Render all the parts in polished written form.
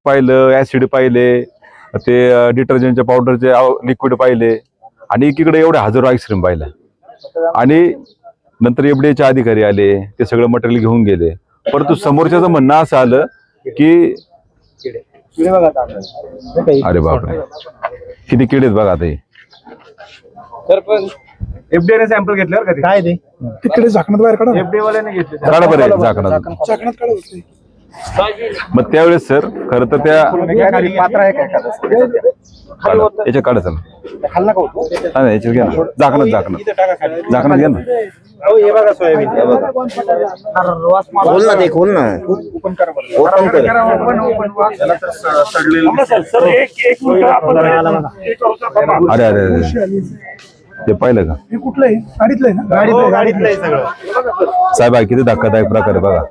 पाहिलं, ऍसिड पाहिले, ते डिटर्जंटच्या पावडरचे लिक्विड पाहिले आणि एकीकडे एवढे हजारो आईस्क्रीम पाहिल्या आणि नंतर एफडीएचे अधिकारी आले, ते सगळं मटेरियल घेऊन गेले. परंतु समोरच्याचं म्हणणं असं आलं की अरे बापरे किती किडे बघा आता. एफडीए ने सॅम्पल घेतल्यावर कधी काय ते तिकडे झाकणात बाहेर काढा. एफडीए वाल्याने घेतले काढा बरं झाकणात. झाकणात काढा होते. मग त्यावेळेस सर खरं तर त्या पात्र आहे काय याच्या काढा चला खाल्ला का होतो नाही याच्यात घ्या ना. झाकणात झाकणात घ्या ना. हे बघा सोयाबीन खोल ना ते खोल ना. ओपन करा बरं. ओपन कर. त्याला तर सडलेलं अरे अरे अरे ते पाहिलं का? हे कुठलं आहे? गाडीतलं आहे ना? गाडीतलं आहे सगळं. साहेब किती धक्कादायक प्रकार आहे बघा.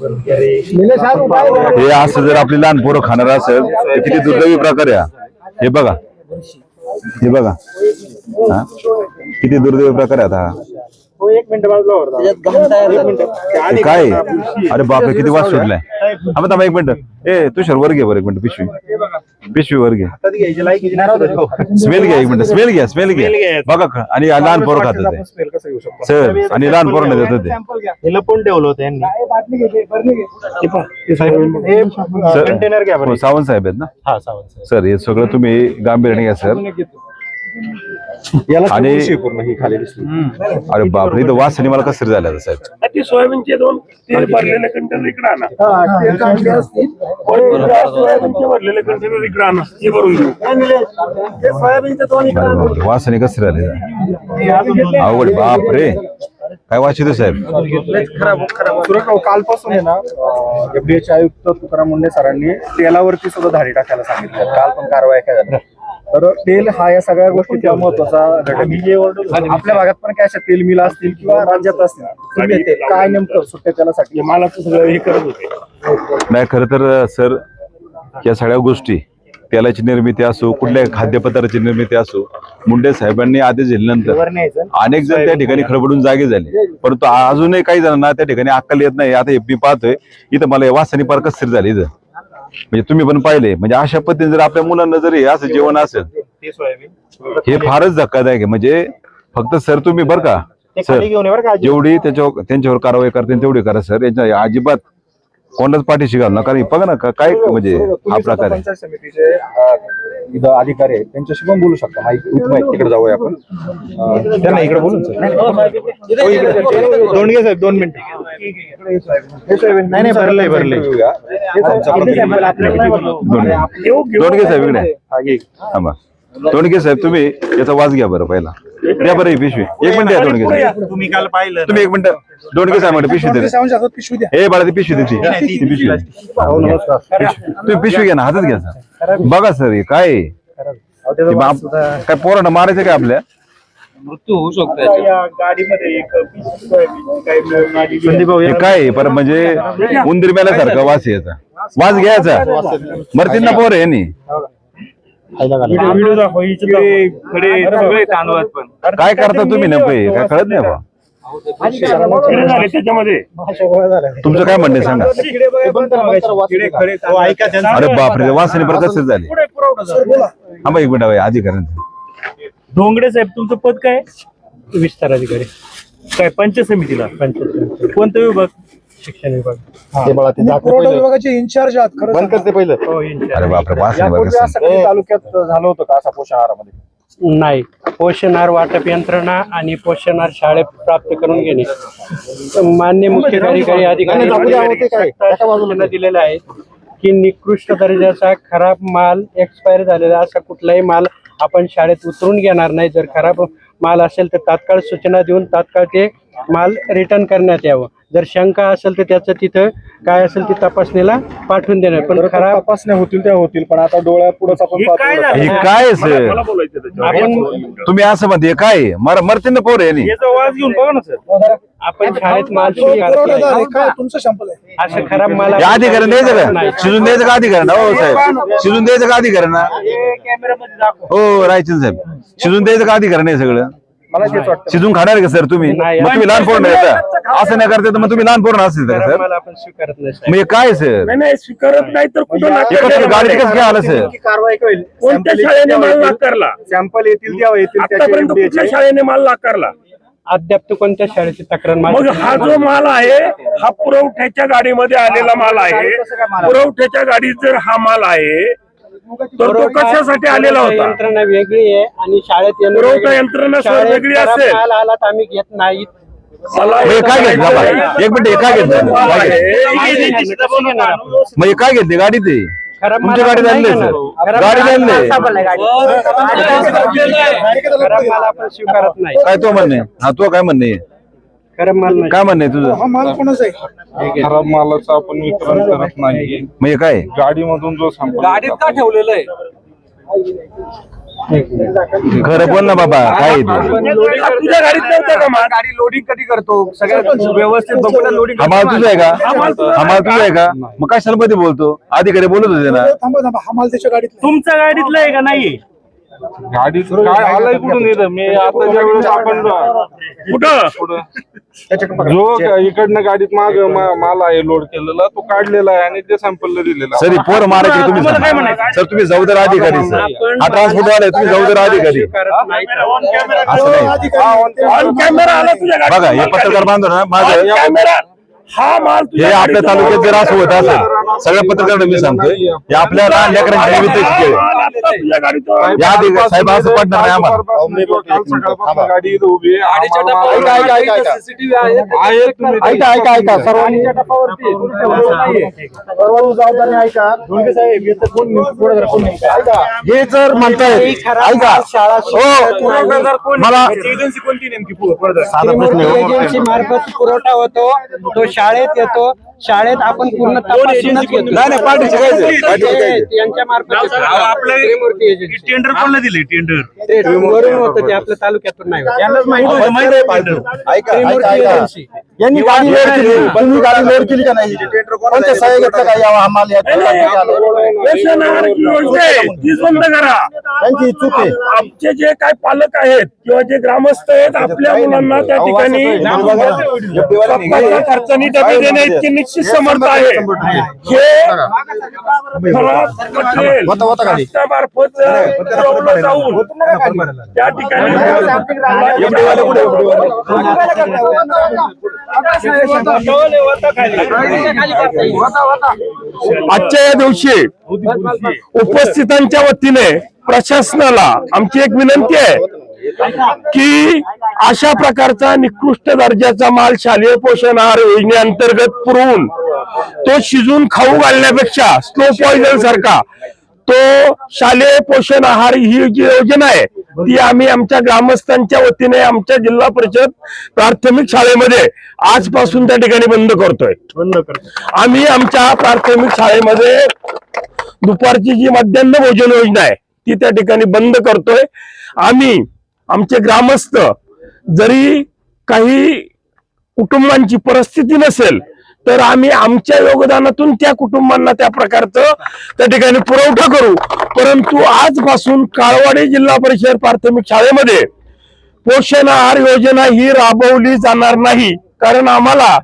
निलेश साहेब उभा आहे. हे असं जर आपली लहान पोरं खाणार असेल तर किती दुर्दैवी प्रकार आहे. हे बघा हे बघा हा किती दुर्दैवी प्रकार आहे. आता एक मिनिट बाजूला हे काय अरे बापरे किती वास सुटलाय. थांबा एक मिनिट. तुषार वर घे बरं एक मिनिट. पिशवी वर घे. स्मेल घ्या एक मिनिट. स्मेल घ्या बघा. आणि लहान पोरं खातात ते सर आणि लहान पोरांना देतात ते. लपून ठेवलं होतं यांनी. कंटेनर घ्या बरं. सावंत साहेब आहेत ना? हा सावंत सर हे सगळं तुम्ही गांभीर्याने घ्या सर. आणि अरे बापरे इथं वासनी मला कसं झालं साहेब. ती सोयाबीनचे 2 तेल भरलेले कंटेनर इकडे आणा. सोयाबीनचे भरलेले कंटेनर इकडे आणा. हे भरून घेऊ. वासनी कसं झाले अवघड. बापरे काय वाच येतो साहेब. कालपासून आहे ना एफडीएचे आयुक्त तुकाराम मुंडे सरांनी तेलावरती सुद्धा धाडी टाकायला सांगितलं. काल पण कारवाई काय झाली. तर तेल हा या सगळ्या गोष्टीचा महत्वाचा घटक. आपल्या भागात पण काय अशा तेल मिला असतील किंवा राज्यात असतील काय नेमकं सुट्ट्या तेलासाठी मालाचं सगळं हे करत होते. नाही खरं तर सर या सगळ्या गोष्टी तेलाची निर्मिती असो कुठल्या खाद्यपदार्थाची निर्मिती असो मुंडे साहेबांनी आदेश दिल्यानंतर अनेक जण त्या ठिकाणी खडबडून जागे झाले. परंतु अजूनही काही जणांना त्या ठिकाणी अक्कल येत नाही. आता मी पाहतोय इथं मला वासनी पार कसरी झाली इथं. म्हणजे तुम्ही पण पाहिले म्हणजे अशा पद्धतीने जर आपल्या मुलांना जरी असं जेवण असेल हे फारच धक्कादायक आहे. म्हणजे फक्त सर तुम्ही बरं का सर जेवढी त्यांच्यावर कारवाई करते तेवढी करा सर. यांच्या अजिबात कोणालाच पाठीशी घालू नका. कारण बघा ना काय म्हणजे हा प्रकार आहे. पंचायत समितीचे अधिकारी आहेत त्यांच्याशी पण बोलू शकता. माहिती तिकडे जाऊया आपण. त्यांना इकडे बोलून दोंडगे साहेब 2 मिनिट. नाही भरले दोंडगे साहेब इकडे थांबा. दोंडगे साहेब तुम्ही याचा वास घ्या बरं पहिला. द्या बरं ही पिशवी. एक मिनिट द्या दोंडगे साहेब. तुम्ही काल पाहिलं तुम्ही एक मिनिट दोंडगे साहेब पिशवी द्या. हे बाळा ती पिशवी देते. पिशवी तुम्ही पिशवी घ्या ना हातात घ्या सर. बघा सर हे काय काय पोरांना मारायचं काय आपल्या. मृत्यू होऊ शकतो गाडीमध्ये. हे काय पर म्हणजे उंदीर मेल्यासारखा वास याचा. वास घ्यायचा मरतील ना पोर यांनी. काय करता तुम्ही नेमकं काय कळत नाही बा. त्याच्यामध्ये तुमचं काय म्हणणं सांगा. अरे बापरे वासनी पर कसं झाले. हा एक मिनिट अधिकाऱ्यांचं. ढोंगडे साहेब तुमचं पद काय? विस्तार अधिकारी. काय पंचायत समितीला? कोणता विभाग? शिक्षण विभाग. विभागाचे इन्चार्ज आहात खरं. बंद करते पहिलं. अरे बापरे वासनी पर यापूर्वी तालुक्यात झालं होतं का असा पोषण आहारामध्ये? नाही. पोषण आहार वाटप यंत्रणा आणि पोषण आहार शाळेत प्राप्त करून घेणे मान्य मुख्य कार्यकारी अधिकारी दिलेले आहेत की निकृष्ट दर्जाचा खराब माल एक्सपायर झालेला असा कुठलाही माल आपण शाळेत उतरून घेणार नाही. जर खराब माल असेल तर तात्काळ सूचना देऊन तात्काळ ते माल रिटर्न करण्यात यावं. जर शंका असेल तर त्याचं तिथं काय असेल ती तपासणीला पाठवून देणार. पण खराब तपासण्या होतील त्या होतील पण आता डोळ्यापुढेच आपण हे काय सर तुम्ही असं म्हणते काय मरतील ना पोर यांनी. वास घेऊन बघा ना सर. आपण शाळेत माल तुमचं सॅम्पल आहे. असं खराब माल अधिकाऱ्या द्यायचं का शिजून द्यायचं का अधिकाऱ्यांना. हो साहेब शिजून द्यायचं का अधिकाऱ्यांना. हो रायचंद साहेब शिजून द्यायचं का अधिकाऱ्यांना. सगळं मला तेच वाटतं. शिजून खाणार का सर तुम्ही. मग तुम्ही लहान पोर नाही असं नाही करते तर मग तुम्ही लहान पोरण असेल तर सर मला आपण स्वीकारत नाही साहेब. मग हे काय सर नाही स्वीकारत नाही तर कुठं गाडी कसं काय आलं सर नेमकी कारवाई होईल कोणत्या शाळेने माल नाकारला सॅम्पल येतील तेव्हा येतील त्याचे आतापर्यंत FDA कुठल्या चे. शाळेने माल नाकारला अद्याप तो कोणत्या शाळेची तक्रार मग माझ्या हा जो माल आहे हा पुरवठ्याच्या गाडीमध्ये आलेला माल आहे पुरवठ्याच्या गाडीत जर हा माल आहे तर तो कशासाठी आलेला होता यंत्रणा वेगळी आहे आणि शाळेत येणं पुरवठा वेगळी. यंत्रणा सर शाळेत वेगळी खराब असेल. माल आला तर आम्ही घेत नाही. मला मग हे काय घेतलं बाबा? एक मिनिट हे काय घेतलं माल काय आहे. घेतलं? मग हे काय घेतले गाडी ते खराब तुमच्या माल गाडीत आपण आणले नाही सर घेणार. गाडीत आणले खराब माल आपण स्वीकारत नाही. काय तो म्हणणे हा तो काय म्हणणे खराब माल नाही. काय म्हणणे तुझं हा माल कोणाचा आहे? खराब मालाचं आपण वितरण करत नाही. मग हे काय गाडीमधून जो सॅम्पल गाडीत का ठेवलेलं आहे? खरं बोल ना बाबा काय आहे ते? तुझ्या गाडीत नव्हता का माल गाडी लोडिंग कधी करतो सगळ्यात व्यवस्थित बघून लोडिंग हा माल तुझा आहे का हा माल तुझा आहे का मग कशाला मध्ये बोलतो अधिकारी बोलत होते ना थांबा हा माल त्याच्या गाडीत तुमच्या गाडीतलं आहे का नाही? गाडीत काय आलंय कुठून येतं मी आता ज्या वेळेस आपण कुठं जो इकडनं गाडीत माल आहे लोड केलेला तो काढलेला आहे आणि ते सॅम्पलला दिलेला आहे. सर पोर मारायचे तुम्ही तुम्हाला काय म्हणायचं? सर तुम्ही जबाबदार अधिकारी सर हा ट्रान्सपोर्ट वाले तुम्ही जबाबदार अधिकारी स्वीकारत नाही. असं नाही ऑन कॅमेरा आला तुझ्या गाडीत बघा हे पत्रकार बांधव ना माझं कॅमेरा हा माल हे तुझ्या आपल्या गाडीत तालुक्यात जर असं होत असेल सगळ्या पत्रकारांना मी सांगतोय हे आपल्या लहान लेकरांच्या निमित्त शिकेल माल आता तुझ्या गाडीत या अधिकारी साहेब असं पडणार नाही आम्हाला काल सकाळपासून गाडी इथं उभी आहे. गाडीच्या आम्हाला- टपावर CCTV आहेत. आहेत तुम्ही ऐका सर्वांनी सर्वांनी जबाबदारी ऐका धोंडगे साहेब येतं कोण पुढे जरा कोण ऐका हे जर म्हणताय ऐका हो मला एजन्सी कोणती नेमकी एजन्सी मार्फत पुरवठा होतो तो शाळेत येतो शाळेत आपण पूर्ण तपासूनच घेतो. नाही पाठीचे काय ते? पाठीचे काय ते? यांच्या मार्फत त्रिमूर्ती एजन्सी. टेंडर कोणाला दिले टेंडर वरून होतं ते आपल्या तालुक्यातून नाही होत. यांनाच माहिती हो, माहिती आहे टेंडर. ऐका त्रिमूर्ती एजन्सी. यांनी गाडी लोड केली तुम्ही गाडी लोड केली का नाही कोणत्या सहाय्य घेतलं का यावा आम्हाला पोषण आहार योजना आहे, ती बंद करा. त्यांची चूक आहे आमचे जे काय पालक आहेत किंवा जे ग्रामस्थ आहेत आपल्या मुलांना त्या ठिकाणी स्वतःच्या खर्चाने डबे देण्या इतके निश्चित समर्थ आहे हे खराब पटेल शासनामार्फत पुरवलं जाऊन त्या ठिकाणी आजच्या या दिवशी उपस्थितांच्या वतीने प्रशासनाला आमची एक विनंती आहे की अशा प्रकारचा निकृष्ट दर्जाचा माल शालेय पोषण आहार योजनेअंतर्गत पुरवून तो शिजून खाऊ घालण्यापेक्षा स्लो पॉइझन सारखा तो शालेय पोषण आहार ही जी योजना आहे ती आम्ही आमच्या ग्रामस्थांच्या वतीने आमच्या जिल्हा परिषद प्राथमिक शाळेमध्ये आजपासून त्या ठिकाणी बंद करतोय. आम्ही आमच्या प्राथमिक शाळेमध्ये दुपारची जी मध्यान्ह भोजन योजना आहे ती त्या ठिकाणी बंद करतोय. आम्ही आमचे ग्रामस्थ जरी काही कुटुंबांची परिस्थिती नसेल तर आम्ही आमच्या योगदानातून त्या कुटुंबांना त्या प्रकारचं त्या ठिकाणी पुरवठा करू. परंतु आजपासून काळवाडी जिल्हा परिषद प्राथमिक शाळेमध्ये पोषण आहार योजना ही राबवली जाणार नाही. कारण आम्हाला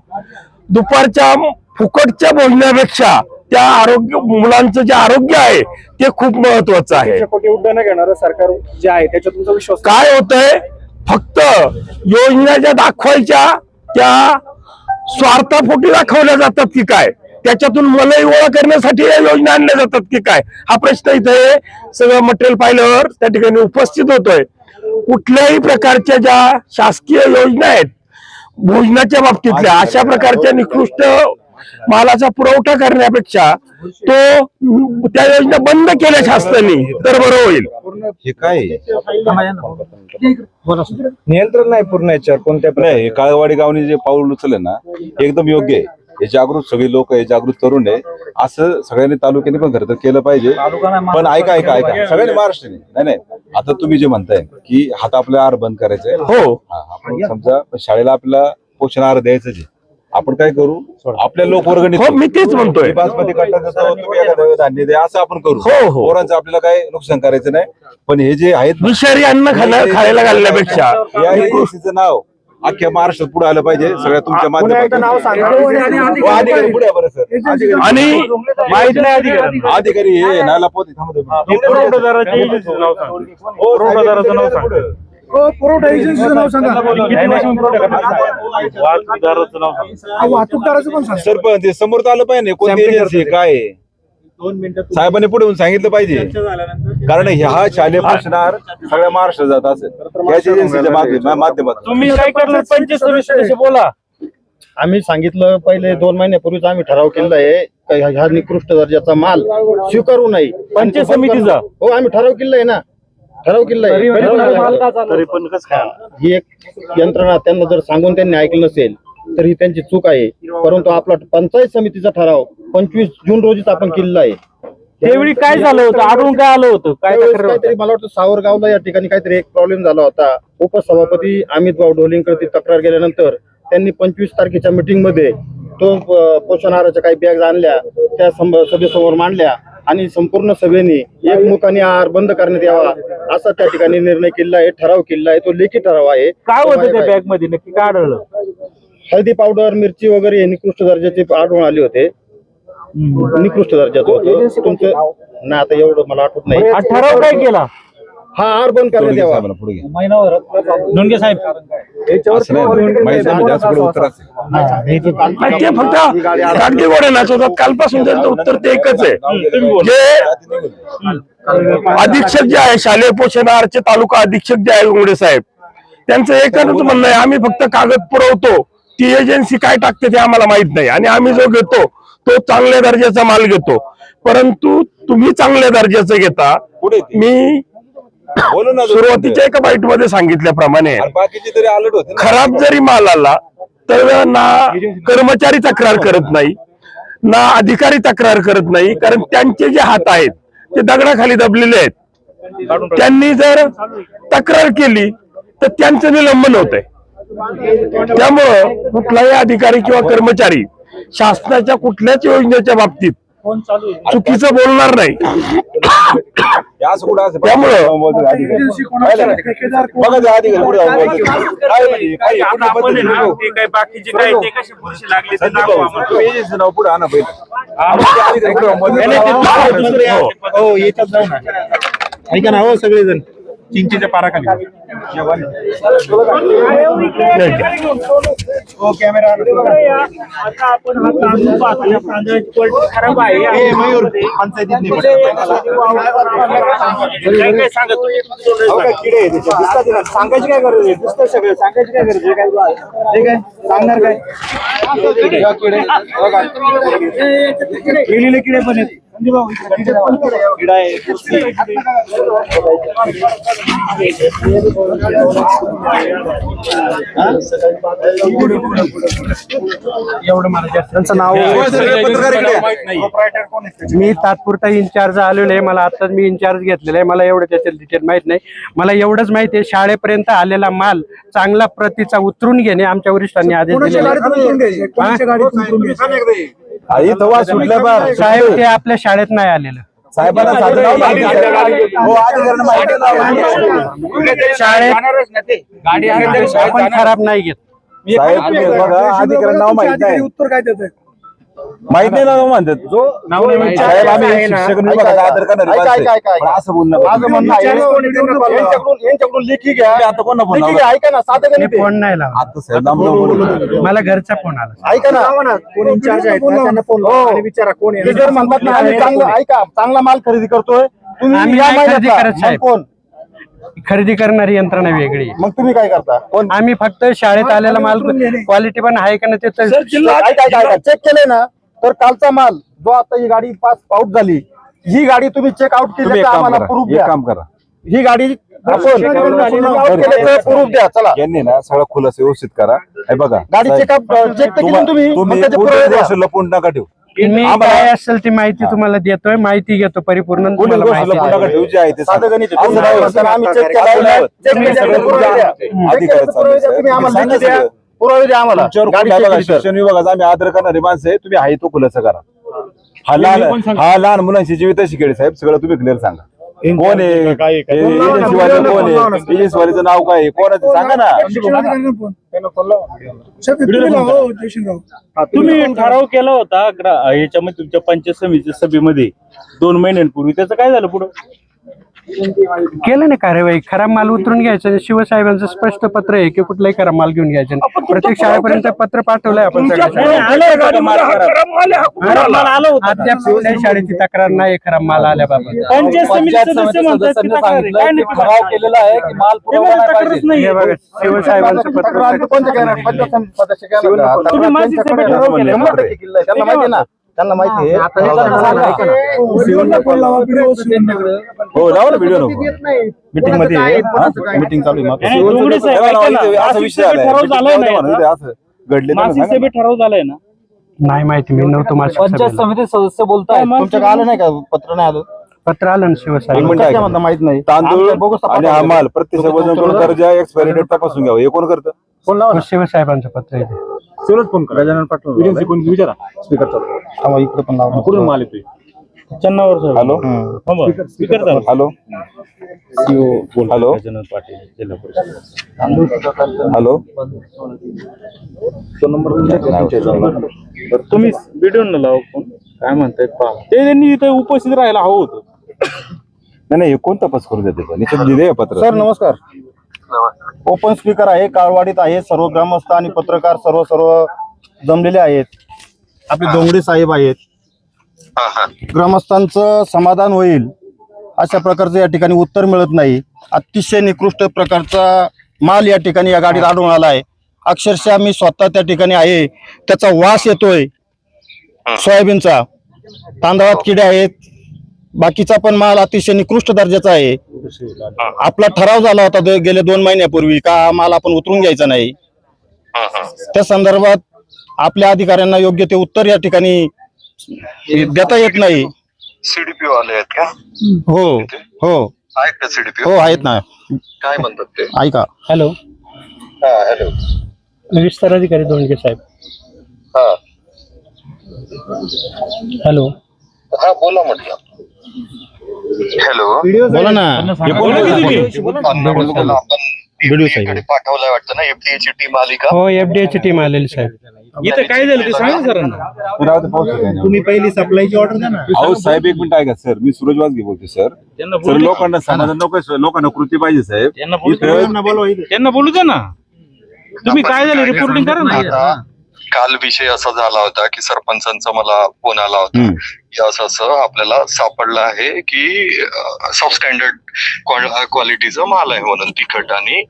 दुपारच्या फुकटच्या भोजनापेक्षा त्या आरोग्य मुलांचं जे आरोग्य आहे ते खूप महत्वाचं आहे. कोटी उड्डाणं घेणारं सरकार जे आहे त्याच्यात तुमचा विश्वास काय होतंय फक्त योजना ज्या दाखवायच्या त्या स्वार्थापोटी दाखवल्या जातात की काय त्याच्यातून मलाई गोळा करण्यासाठी या योजना आणल्या जातात की काय हा प्रश्न इथे सगळं मटेरियल पाहिल्यावर त्या ठिकाणी उपस्थित होतोय. कुठल्याही प्रकारच्या ज्या शासकीय योजना आहेत भोजनाच्या बाबतीतल्या अशा प्रकारच्या निकृष्ट मालाचा पुरवठा करण्यापेक्षा तो त्या योजना बंद केल्या शासनाने तर बरं होईल. हे काय आहे? नियंत्रण नाही पूर्ण याच्यावर कोणत्या नाही हे काळवाडी गावने जे पाऊल उचललं ना हे एकदम योग्य आहे. हे जागृत सगळी लोक आहे जागृत तरुण आहे असं सगळ्यांनी तालुक्याने पण खरं तर केलं पाहिजे. पण ऐका सगळ्यांनी महाराष्ट्राने नाही आता तुम्ही जे म्हणताय की हात आपल्या आहार बंद करायचंय हो आपण समजा शाळेला आपल्याला पोषण आहार द्यायचं जे आपण काय करू आपल्या लोकवर्गणी हो मी तेच म्हणतोय. बासमती कट्टा देतो तुम्ही एखादं धान्य द्या असं आपण करू. हो, हो. पोरांचं आपल्याला काय नुकसान करायचं नाही. पण हे जे आहेत विषारी अन्न खायला घालण्यापेक्षा या एजन्सीचं नाव अख्ख्या महाराष्ट्रात पुढे आलं पाहिजे सगळ्या तुमच्या पुन्हा एकदा नाव माध्यमातून. सांगा. हो, अधिकारी पुढे या बरं सर. आणि माहित नाही अधिकाऱ्यांना. अधिकारी हे नाला पोते थांबतो. हे पुरवठादाराच्या एजन्सीचं नाव सांगा. पुरवठादाराचं नाव सांगा. हो, पुरवठा एजन्सीचं नाव सांगा. वाहतूकदाराचं नाव सांगा. वाहतूकदाराचं पण सांगा. सरपंच हे समोर तर आलं पाहिजे कोणती एजन्सी काय आहे. साहेबांनी पुढे येऊन सांगितलं पाहिजे कारण हा शालेय प्रश्नार सगळ्या महाराष्ट्रात जात असेल याच एजन्सीच्या माध्यमातून. तुम्ही काय करणार पंचायत समितीशी बोला. आम्ही सांगितलं पहिले 2 महिन्यापूर्वीच आम्ही ठराव केलेला आहे का ह्या निकृष्ट दर्जाचा माल स्वीकारू नये. पंचायत समितीचा? हो, आम्ही ठराव केलेला आहे ना. ठराव केलेला आहे. तरी पण कसं काय ही एक यंत्रणा त्यांना जर सांगून त्यांनी ऐकलं नसेल तर ही त्यांची चूक आहे. परंतु आपला पंचायत समितीचा ठराव 25 जून रोजीच आपण केलेला आहे. त्यावेळी काय झालं होतं आढळून काय आलं होतं काय त्यावेळेस तक्रार होती? काहीतरी मला वाटतं सावरगावला या ठिकाणी काहीतरी एक प्रॉब्लेम झाला होता. उपसभापती अमित भाऊ ढोलिंगकर ती तक्रार गेल्यानंतर त्यांनी 25 तारखेच्या मीटिंग मध्ये तो पोषण आहाराच्या काही बॅग्स आणल्या त्या सभेसमोर मांडल्या आणि संपूर्ण सभेने एकमुखाने आहार बंद करण्यात यावा असा त्या ठिकाणी निर्णय केलेला आहे. ठराव केलेला आहे. तो लेखी ठराव आहे. काय होतं त्या बॅग मध्ये नक्की काय आढळलं? हळदी पावडर मिरची वगैरे हे निकृष्ट दर्जाचे आढळून आले होते. निकृष्ट दर्जाचं होतं तुमचं ना. आता एवढं मला आठवत नाही. हा ठराव काय केला? हा आहार बंद करण्यात यावा. पुढे घ्या. धोंडगे साहेब असं नाही, माहिती नाही, जास्त पुढे उत्तर असेल. नाही, ते फक्त गाडगे गोडे नाचवतात कालपासून त्यांचं उत्तर ते एकच आहे. जे अधीक्षक जे आहे शालेय पोषण आहारचे तालुका अधीक्षक जे आहे गोडे साहेब त्यांचं एकच म्हणणं आहे आम्ही फक्त कागद पुरवतो ती एजन्सी काय टाकते ते आम्हाला माहित नाही आणि आम्ही जो घेतो तो चांगल्या दर्जाचा माल घेतो. परंतु तुम्ही चांगल्या दर्जाचं घेता. मी बोलू ना सुरुवातीच्या एका बाईट मध्ये सांगितल्याप्रमाणे बाकीचे तरी अलर्ट होते ना. खराब जरी माल आला तर ना कर्मचारी तक्रार करत नाही ना अधिकारी तक्रार करत नाही कारण त्यांचे जे हात आहेत ते दगडाखाली दबलेले आहेत. त्यांनी जर तक्रार केली तर त्यांचं निलंबन होत आहे. त्यामुळं कुठलाही अधिकारी किंवा कर्मचारी शासनाच्या कुठल्याच योजनेच्या बाबतीत चुकीचं बोलणार नाही. असं कुठं असं त्यामुळं एजन्सी कोणाची आहे? ठेकेदार कोण? बघा त्या अधिकारी पुढे जाऊन बोलतात. काय म्हणजे, काय आता कुठल्या आपण आहे ना, पद्धतीने? ते काय बाकीचे काय ते कसे पुरुषी लागले ते संदीप दाखवा भाऊ, आम्हाला. तुम्ही एजन्सी नाव पुढे आणा पहिले. ते अधिकारी पुढे जाऊन बोलतात. नाही, नाही, ते दुसरे आहे. हो, येतात जाऊ ना. ऐका ना हो सगळेजण चिंचेच्या पाराखाली. हो, कॅमेरा आता आपण हा तांदूळ पाहतो, या तांदळाची क्वालिटी खराब आहे. काय काय सांगा तुम्ही? किडे आहे त्याच्यात. दिसतात ना. सांगायची काय गरज आहे? दिसतं सगळं. सांगायची काय गरज आहे? काय ठीक आहे सांगणार काय किडे बघा. गेलेले किडे पण आहेत. किडा आहे. एवढं मला जास्त त्यांचं नाव मी तात्पुरता इन्चार्ज आलेलो आहे. मला आताच मी इन्चार्ज घेतलेला आहे. मला एवढं त्याच्यात डिटेल माहित नाही. मला एवढंच माहिती आहे शाळेपर्यंत आलेला माल चांगला प्रतीचा उतरून घेणे आमच्या वरिष्ठांनी आदेश कोणाच्या दिलेला गाडीतून उतरून घ्यायचे? कोणाच्या गाडीतून उतरून घ्यायचे? इथं वास सुटल्या बार. साहेब ते आपल्या शाळेत नाही आलेलं. साहेबांना साधं नाव माहिती आहे. हो, अधिकाऱ्यांना माहिती आहे. शाळेत आपण खराब नाही घेत. साहेब तुम्ही बघा अधिकाऱ्यांना नाव माहित नाही. उत्तर काय देत? माहित नाही ना म्हणतात जो नाव नाही माहिती. साहेब आम्ही शिक्षक विभागाचा आदर करणारे ऐका, माणसं ऐका, आहे. ऐका, ऐका. पण असं बोलणं माझं म्हणणं आहे यांच्याकडून लेखी घ्या. आता कोणा फोन लेखी घ्या. ऐका ना साधं मी गणित आहे. फोन नाही लावला. आता साहेब आम्हाला मला घरचा फोन आला. ऐका ना कोण इन्चार्ज आहेत ना, त्यांना फोन लावा आणि विचारा कोण आहे. ते जर म्हणतात ना आम्ही चांगलं ऐका चांगला माल खरेदी करतोय तुम्ही आम्ही या नाही महिन्यात खरेदी जा. करत, मग साहेब. कोण खरेदी करणारी यंत्रणा वेगळी आहे. मग तुम्ही काय करता कोण आम्ही फक्त शाळेत आलेला माल क्वालिटी पण आहे का नाही ते तर- चेक केले ना तर कालचा माल जो आता ही गाडी पास आउट झाली ही गाडी तुम्ही चेक आउट तुम्ही केली एक तर काम आम्हाला करा प्रूफ एक द्या. काम करा ही गाडी प्रूफ द्या. चला यांनी ना सगळं खुलासा व्यवस्थित करा. हे बघा गाडी चेक केली तुम्ही मग तुम्ही त्याचे पुरावे द्या. गोष्ट लपवून नका ठेवू. मी काय असेल ती माहिती तुम्हाला देतोय. माहिती घेतो परिपूर्ण. कोणी तुम्हाला गोष्ट माहिती लपवून आहे. नका ठेवू जे आहे ते साधं सांगा. गणित आहे. असं नाही तुम्ही आम्ही चेक केलं असं नाही. चेक तुम्ही केले सगळं पुरावे द्या. अधिकारात पुरावे द्या. तुम्ही आम्हाला सांगा लेखी द्या. सगळं. पुरावे द्या आम्हाला तुमच्यावर गाडी कुठला check बघा, केली तर. शिक्षण विभागाचा आम्ही आदर करणारे माणसं आहे. तुम्ही आहे तो खुलासा करा. हा लहान मुलांची जीवित शिकेल साहेब सगळं तुम्ही क्लिअर सांगा. कोण आहे एजन्सीवाले कोण आहे, एजन्सीवालीचं नाव काय आहे, कोणाचं सांगा ना. शिक्षणाधिकाऱ्यांना फोन. साहेब, तुम्ही लावा, हो, जयशिंगराव. तुम्ही ठराव केला होता याच्यामध्ये तुमच्या पंचायत समितीच्या सभेमध्ये 2 महिन्यांपूर्वी, त्याचं काय झालं पुढं? केलं ना कार्यवाही. खराब माल उतरून घ्यायचं. शिवसाहेबांचं स्पष्ट पत्र आहे की कुठलाही खराब माल घेऊन घ्यायचं नाही. प्रत्येक शाळेपर्यंत पत्र पाठवलंय आपण तुमच्या सगळ्या शाळेत. आलं होतं का माल हा खराब? खराब माल आहे, हा कुठून खराब आला? माल आलं होतं का? अद्याप कुठल्याही शाळेची तक्रार नाही खराब माल आल्याबाबत. पंचायत समिती सदस्य म्हणतात की तक्रार आहे. काय नाही ठराव केलेला आहे की माल पुरवला नाही तक्रारच पाहिजे. नाही. हे बघा, शिवसाहेबांचं पत्र तुम्ही मासिक सभेत ठराव केला. त्यांना माहिती ना, त्यांना माहिती आहे. व्हिडिओला फोन लावा, व्हिडिओ हो लावा ना व्हिडिओ नको. मीटिंग मध्ये मीटिंग चालू आहे. नाही, डोंगरे साहेब, ऐका ना, असा मासिक विषय सभेत आलाय. ठराव झालाय ना म्हणून याचा? असं घडले तर मासिक सांगा ना. सभेत ठराव झालाय ना? नाही माहिती, मी नव्हतो माझ्या पंचायत सभेला. समिती सदस्य बोलताय. तुमच्याकडे आलं नाही का, पत्र नाही आलं? पत्र आलं ना शिवसाहेब. एक मिनिट कसं ऐका. म्हणता माहित नाही. तांदूळ बोगस आणि हा माल प्रत्यक्ष वजन करून दर्जा एक्सपायरी डेट तपासून घ्यावं. हे कोण करतं? शिवसाहेबांचं पत्र आहे ते. गजानन पाटील विचारा इकडे पण लावा. कुठून माल येतोय? चन्नावर साहेब. हॅलो स्पीकर चालू. हॅलो हॅलो गजानन पाटील, जिल्हा परिषद. हॅलो तुम्ही व्हिडिओ न लावा फोन. काय म्हणतायत पहा. ते त्यांनी इथे उपस्थित राहायला हवं होतं. नाही नाही, हे कोण तपास करू देते पण याच्यात दिले पत्र. सर नमस्कार. ओपन स्पीकर आहे, काळवाडीत आहे. सर्व ग्रामस्थ आणि पत्रकार सर्व जमलेले आहेत. आपले डोंगरे साहेब आहेत. ग्रामस्थांचं समाधान होईल अशा प्रकारचं या ठिकाणी उत्तर मिळत नाही. अतिशय निकृष्ट प्रकारचा माल या ठिकाणी या गाडीत आढळून आला आहे. अक्षरशः मी स्वतः त्या ठिकाणी आहे. त्याचा वास येतोय सोयाबीनचा. तांदळात किडे आहेत. बाकीचा पण माल अतिशय निकृष्ट दर्जाचा आहे. आपला ठराव झाला होता गेल्या 2 महिन्यापूर्वी का हा माल आपण उतरून घ्यायचा नाही. त्या संदर्भात आपल्या अधिकाऱ्यांना योग्य ते उत्तर या ठिकाणी देता येत नाही. सीडीपीओ आले आहेत का? हो हो आहेत का सीडीपीओ? हो आहेत ना. काय म्हणतात ते? ऐका. हॅलो, हा हॅलो. विस्तार अधिकारी दोंडगे साहेब. हा हॅलो, हा बोला म्हटलं. हॅलो बोला ना. बोला की तुम्ही. आपण FDA कडे पाठवलाय वाटतं ना, FDA ची टीम आली का? हो, एफडीए ची टीम आलेली साहेब. इथं काय झालं ते सांगा सरांना. तुम्ही पहिली सप्लायची ऑर्डर द्या ना. अहो साहेब एक मिनिट ऐका सर, मी सूरज वाजगे बोलतोय सर. त्यांना सर बोलू द्या. लोकांना समाधान नको, लोकांना कृती पाहिजे साहेब. त्यांना बोलू इथं- द्या. त्यांना बोलू द्या ना. तुम्ही काय झालं रिपोर्टिंग करा ना. आता काल विषय असा झाला होता की सरपंचांचा मला फोन आला होता की असं आपल्याला सापडलं आहे की सबस्टँडर्ड क्वालिटीचा माल आहे म्हणून, तिखट आणि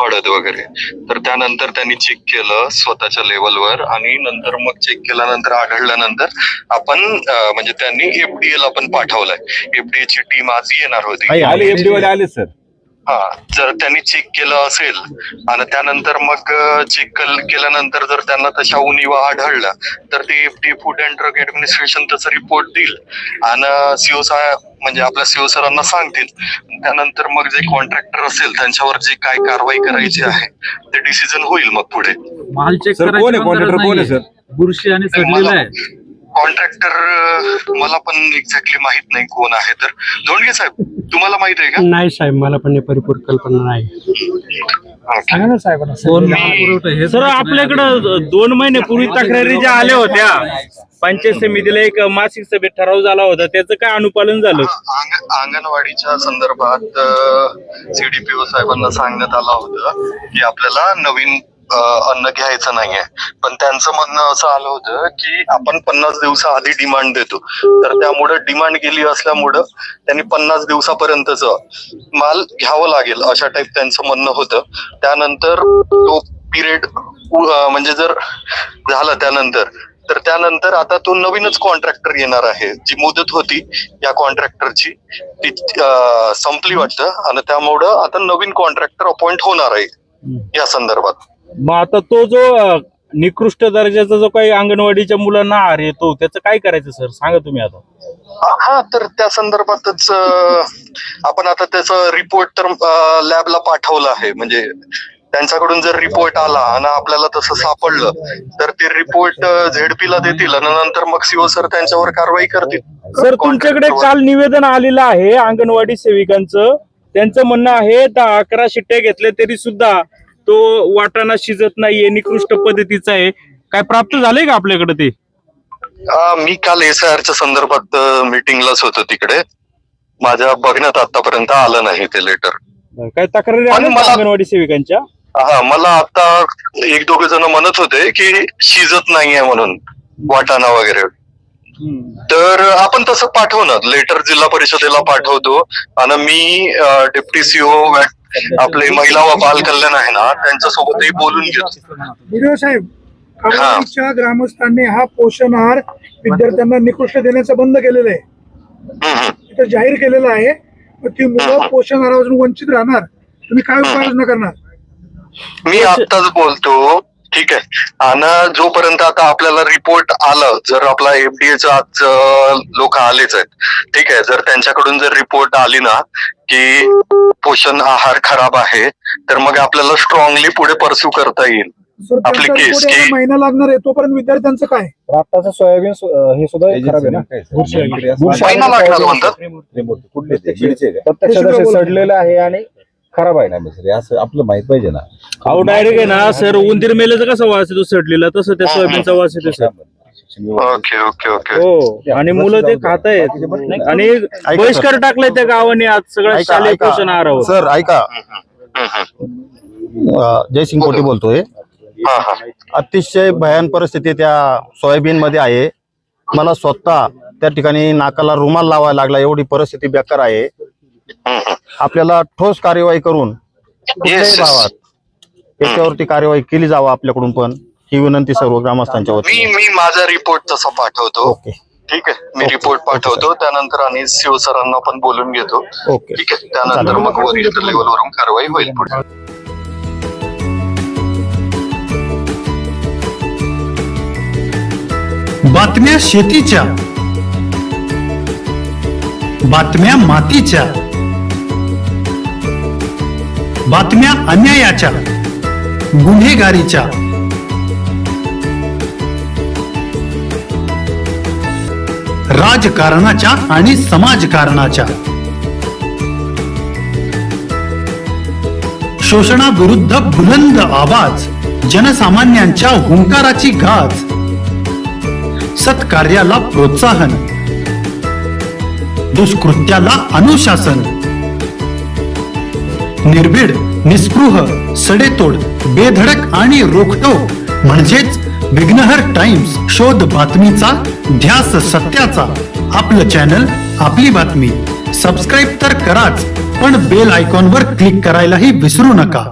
हळद वगैरे. तर त्यानंतर त्यांनी चेक केलं स्वतःच्या लेवलवर आणि नंतर मग चेक केल्यानंतर आढळल्यानंतर आपण म्हणजे त्यांनी FDA ला पण पाठवलंय. FDA ची टीम आज येणार होती. आले एफडी वाले आले सर. हा, जर त्यांनी चेक केलं असेल आणि त्यानंतर मग चेक केल्यानंतर जर त्यांना तशा उणीवा आढळल्या तर ते FDA food and drug administration त्याचा रिपोर्ट देईल आणि सीओ म्हणजे आपल्या सीओ सरांना सांगतील. त्यानंतर मग जे कॉन्ट्रॅक्टर असेल त्यांच्यावर जी काय कारवाई करायची आहे ते डिसिजन होईल मग पुढे. माल चेक सर कोण आहे कॉन्ट्रॅक्टर, कोण आहे सर? बुरशी आणि सडलेला आहे. कॉन्ट्रॅक्टर मला पण एक्झॅक्टली माहित नाही कोण आहे. तर दोंडगे साहेब तुम्हाला माहित आहे का? नाही साहेब, मला पण परिपूर्ण कल्पना नाही. कोण माल पुरवठा हे सर आपल्याकडं 2 महिन्यापूर्वी तक्रारी ज्या आल्या होत्या पंचायत समितीला, एक मासिक सभेत ठराव झाला होता, त्याचं काय अनुपालन झालं? अंगणवाडीच्या संदर्भात सीडीपीओ साहेबांना सांगण्यात आलं होतं की आपल्याला नवीन अन्न घ्यायचं नाहीये. पण त्यांचं म्हणणं असं आलं होतं की आपण 50 दिवसाआधी डिमांड देतो, तर त्यामुळे डिमांड गेली असल्यामुळं त्यांनी 50 दिवसापर्यंतच माल घ्यावं लागेल अशा टाईप त्यांचं म्हणणं होतं. त्यानंतर तो पिरियड म्हणजे जर झालं त्यानंतर आता तो नवीनच कॉन्ट्रॅक्टर येणार आहे. जी मुदत होती या कॉन्ट्रॅक्टरची ती संपली वाटतं आणि त्यामुळं आता नवीन कॉन्ट्रॅक्टर अपॉइंट होणार आहे या संदर्भात. मग आता तो जो निकृष्ट दर्जाचा जो काही अंगणवाडीच्या मुलांना आहार येतो त्याचं काय करायचं सर, सांगा तुम्ही आता. हा, तर त्या संदर्भातच आपण आता त्याचा रिपोर्ट तर लॅबला पाठवला आहे. म्हणजे त्यांच्याकडून जर रिपोर्ट आला आणि आपल्याला तसं सापडलं तर ते रिपोर्ट झेडपीला देतील आणि नंतर मग सीओ सर त्यांच्यावर कारवाई करतील. सर तुमच्याकडे काल निवेदन आलेलं आहे अंगणवाडी सेविकांचं. त्यांचं म्हणणं आहे 10-11 शिट्ट्या घेतल्या तरी सुद्धा तो वाटाणा शिजत नाहीये, निकृष्ट पद्धतीचा आहे. काय प्राप्त झालंय का आपल्याकडे ते? मी काल SIRच्या संदर्भात मीटिंगलाच होतो तिकडे. माझ्या बघण्यात आतापर्यंत आलं नाही ते लेटर. काय तक्रारी आल्या का अंगणवाडी सेविकांच्या? मला आता 1-2 जण म्हणत होते की शिजत नाहीये म्हणून वाटाणा वगैरे. तर आपण तसं पाठवणार लेटर जिल्हा परिषदेला पाठवतो आणि मी डेप्टी सीओ आपले महिला व बाल कल्याण आहे ना त्यांच्यासोबतही बोलून घेतो. व्हिडिओ साहेब, कामाच्या ग्रामस्थांनी हा पोषण आहार विद्यार्थ्यांना निकृष्ट देण्याचं बंद केलेलं आहे, इथं जाहीर केलेलं आहे. ती मुलं पोषण आहारापासून वंचित राहणार. तुम्ही काय उपाययोजना करणार? मी आत्ताच बोलतो, ठीक आहे. आणि जोपर्यंत आता आपल्याला रिपोर्ट आलं, जर आपला FDA आज लोक आलेच आहेत, ठीक आहे. जर त्यांच्याकडून जर रिपोर्ट आली ना की पोषण आहार खराब आहे तर मग आपल्याला स्ट्रॉंगली पुढे परस्यू करता येईल आपली केस. की महिना लागणार आहे, तोपर्यंत विद्यार्थ्यांचं काय? राफ्टाचं सोयाबीन हे सुद्धा खराब आहे ना, महिना लागणार म्हणतात. प्रत्यक्षात असे सडलेलं आहे आणि खराब आहे ना. असं आपलं माहित पाहिजे ना. अहो डायरेक्ट आहे ना सर, उंदीर मेल्याचा कसा वास येतो सडलेला, तसं त्या सोयाबीनचा वास येतो सर. Okay okay okay. हो, आणि मुलं ते खातायत आणि बहिष्कार टाकलाय त्या गावाने आज सगळं शालेय पोषण आहारावर. सर ऐका, जयसिंग कोटी बोलतोय. अतिशय भयान परिस्थिती त्या सोयाबीन मध्ये आहे. मला स्वतः त्या ठिकाणी नाकाला रुमाल लावायला लागला, एवढी परिस्थिती बेकार आहे. आपल्याला ठोस कार्यवाही करून कुठल्याही भावात याच्यावरती कार्यवाही केली जावं आपल्याकडून पण, ही विनंती सर्व ग्रामस्थांच्या वतीने. मी माझा रिपोर्ट तसा पाठवतो. ओके, ठीक आहे. मी रिपोर्ट पाठवतो, त्यानंतर आणि सीओ सरांना पण बोलून घेतो. ओके, ठीक आहे. त्यानंतर मग वरिष्ठ लेवलवरून कारवाई होईल पुढे. बातम्या शेतीच्या, बातम्या मातीच्या, बातम्या अन्यायाच्या, गुन्हेगारीच्या, राजकारणाच्या आणि समाजकारणाच्या, शोषणाविरुद्ध बुलंद आवाज, जनसामान्यांच्या हुंकाराची गाज, सत्कार्याला प्रोत्साहन, दुष्कृत्याला अनुशासन, निर्भीड, निस्पृह, सडेतोड, बेधडक आणि रोखटोक म्हणजेच विघ्नहर टाइम्स. शोध बातमीचा, ध्यास सत्याचा. आपलं चॅनल, आपली बातमी. सबस्क्राईब तर कराच, पण बेल आयकॉनवर क्लिक करायलाही विसरू नका.